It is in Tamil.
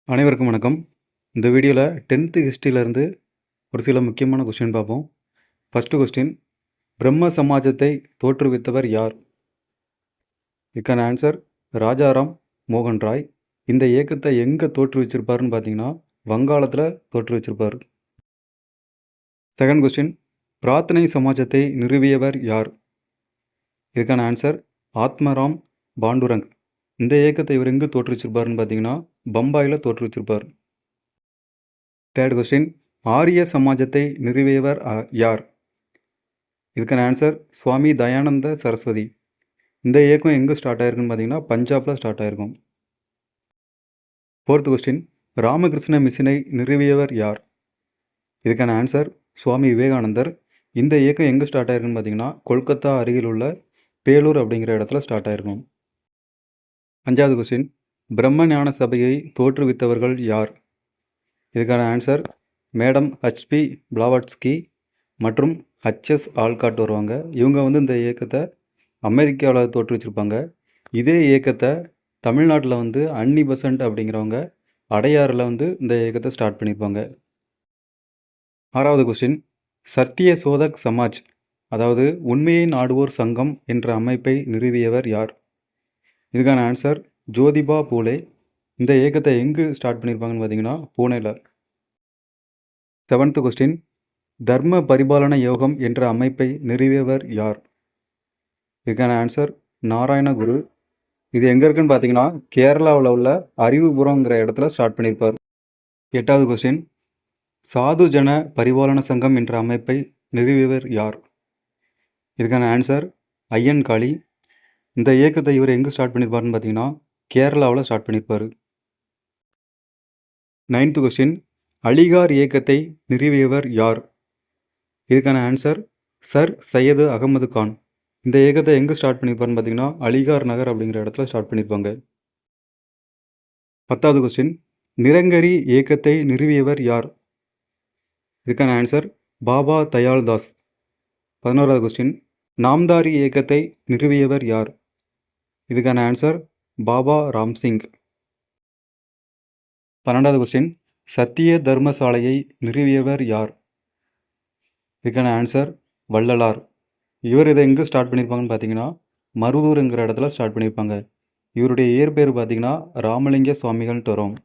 அனைவருக்கும் வணக்கம். இந்த வீடியோவில் 10th ஹிஸ்ட்ரியிலேருந்து ஒரு சில முக்கியமான கொஸ்டின் பார்ப்போம். ஃபஸ்ட்டு கொஸ்டின், பிரம்ம சமாஜத்தை தோற்றுவித்தவர் யார்? இதுக்கான ஆன்சர் ராஜாராம் மோகன் ராய். இந்த இயக்கத்தை எங்கே தோற்றுவிச்சிருப்பாருன்னு பார்த்தீங்கன்னா வங்காளத்தில் தோற்றுவிச்சிருப்பார். செகண்ட் கொஸ்டின், பிரார்த்தனை சமாஜத்தை நிறுவியவர் யார்? இதுக்கான ஆன்சர் ஆத்மராம் பாண்டுரங். இந்த இயக்கத்தை இவர் எங்கே தோற்றுவிச்சிருப்பாருன்னு பார்த்தீங்கன்னா பம்பாயில் தோற்றுவிச்சிருப்பார். தேர்ட் கொஸ்டின், ஆரிய சமாஜத்தை நிறுவியவர் யார்? இதுக்கான ஆன்சர் சுவாமி தயானந்த சரஸ்வதி. இந்த இயக்கம் எங்கே ஸ்டார்ட் ஆயிருக்குன்னு பார்த்தீங்கன்னா பஞ்சாபில் ஸ்டார்ட் ஆயிருக்கும். ஃபோர்த் கொஸ்டின், ராமகிருஷ்ண மிஷனை நிறுவியவர் யார்? இதுக்கான ஆன்சர் சுவாமி விவேகானந்தர். இந்த இயக்கம் எங்கே ஸ்டார்ட் ஆயிருக்குன்னு பார்த்தீங்கன்னா கொல்கத்தா அருகில் உள்ள பேலூர் அப்படிங்கிற இடத்துல ஸ்டார்ட் ஆயிருக்கும். அஞ்சாவது கொஸ்டின், பிரம்ம ஞான சபையை தோற்றுவித்தவர்கள் யார்? இதுக்கான ஆன்சர் மேடம் ஹச்பி பிளாவட்ஸ்கி மற்றும் ஹச்எஸ் ஆல்காட் வருவாங்க. இவங்க இந்த இயக்கத்தை அமெரிக்காவில் தோற்றுவிச்சிருப்பாங்க. இதே இயக்கத்தை தமிழ்நாட்டில் அன்னி பெசன்ட் அப்படிங்கிறவங்க அடையாறில் இந்த இயக்கத்தை ஸ்டார்ட் பண்ணியிருப்பாங்க. ஆறாவது கொஸ்டின், சத்திய சோதக் சமாஜ் அதாவது உண்மையை நாடுவோர் சங்கம் என்ற அமைப்பை நிறுவியவர் யார்? இதுக்கான ஆன்சர் ஜோதிபா பூலே. இந்த இயக்கத்தை எங்கு ஸ்டார்ட் பண்ணியிருப்பாங்கன்னு பார்த்தீங்கன்னா பூனேல. செவன்த் கொஸ்டின், தர்ம பரிபாலன யோகம் என்ற அமைப்பை நிறுவியவர் யார்? இதுக்கான ஆன்சர் நாராயணகுரு. இது எங்கே இருக்குன்னு பார்த்தீங்கன்னா கேரளாவில் உள்ள அறிவுபுரங்கிற இடத்துல ஸ்டார்ட் பண்ணியிருப்பார். எட்டாவது கொஸ்டின், சாது ஜன பரிபாலன சங்கம் என்ற அமைப்பை நிறுவியவர் யார்? இதுக்கான ஆன்சர் ஐயன் காளி. இந்த இயக்கத்தை இவர் எங்கே ஸ்டார்ட் பண்ணியிருப்பாருன்னு பார்த்தீங்கன்னா கேரளாவில் ஸ்டார்ட் பண்ணியிருப்பார். நைன்த் கொஸ்டின், அலிகார் இயக்கத்தை நிறுவியவர் யார்? இதுக்கான ஆன்சர் சர் சையது அகமது கான். இந்த இயக்கத்தை எங்கே ஸ்டார்ட் பண்ணியிருப்பாருன்னு பார்த்தீங்கன்னா அலிகார் நகர் அப்படிங்கிற இடத்துல ஸ்டார்ட் பண்ணியிருப்பாங்க. 10வது கொஸ்டின், நிரங்கரி இயக்கத்தை நிறுவியவர் யார்? இதுக்கான ஆன்சர் பாபா தயாள்தாஸ். 11வது கொஸ்டின், நாம்தாரி இயக்கத்தை நிறுவியவர் யார்? இதுக்கான ஆன்சர் பாபா ராம்சிங். 12வது கொஸ்டின், சத்திய தர்மசாலையை நிறுவியவர் யார்? இதுக்கான ஆன்சர் வள்ளலார். இவர் இதை எங்கே ஸ்டார்ட் பண்ணியிருப்பாங்கன்னு பார்த்தீங்கன்னா மருதூருங்கிற இடத்துல ஸ்டார்ட் பண்ணியிருப்பாங்க. இவருடைய இயற்பெயர் பார்த்தீங்கன்னா ராமலிங்க சுவாமிகள்ன்ட்டு வரும்.